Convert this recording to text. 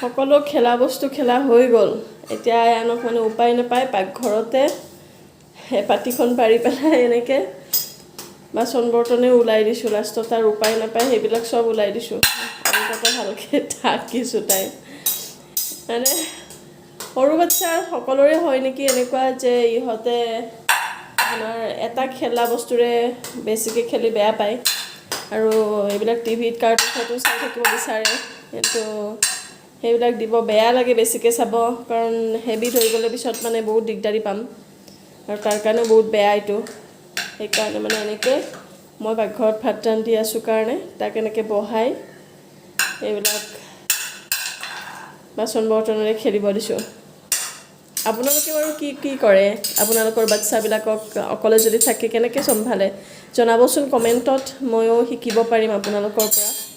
সকলো খেলা বস্তু খেলা হৈ গ'ল এতিয়া আনক মানে উপায় নাপায় পাকঘৰতে পাটিখন পাৰি পেলাই এনেকৈ বাচন বৰ্তনে ওলাই দিছোঁ লাষ্টত তাৰ উপায় নাপায় সেইবিলাক চব ওলাই দিছোঁ আৰু তাতে ভালকৈ ঢাকিছোঁ তাই মানে সৰু বাচ্চা সকলোৰে হয় নেকি এনেকুৱা যে ইহঁতে আপোনাৰ এটা খেলা বস্তুৰে বেছিকৈ খেলি বেয়া পায় আৰু এইবিলাক টিভিত কাৰ্টুন চাই থাকিব বিচাৰে কিন্তু সেইবিলাক দিব বেয়া লাগে বেছিকৈ চাব কাৰণ হেবিট হৈ গ'লে পিছত মানে বহুত দিগদাৰি পাম আৰু তাৰ কাৰণে বহুত বেয়া এইটো সেইকাৰণে মানে এনেকৈ মই পাকঘৰত ভাত ৰান্ধি আছোঁ কাৰণে তাক এনেকৈ বহাই এইবিলাক বাচন বৰ্তনেৰে খেলিব দিছোঁ আপোনালোকে বাৰু কি কি কৰে আপোনালোকৰ বাচ্চাবিলাকক অকলে যদি থাকে কেনেকৈ চম্ভালে জনাবচোন কমেণ্টত ময়ো শিকিব পাৰিম আপোনালোকৰ পৰা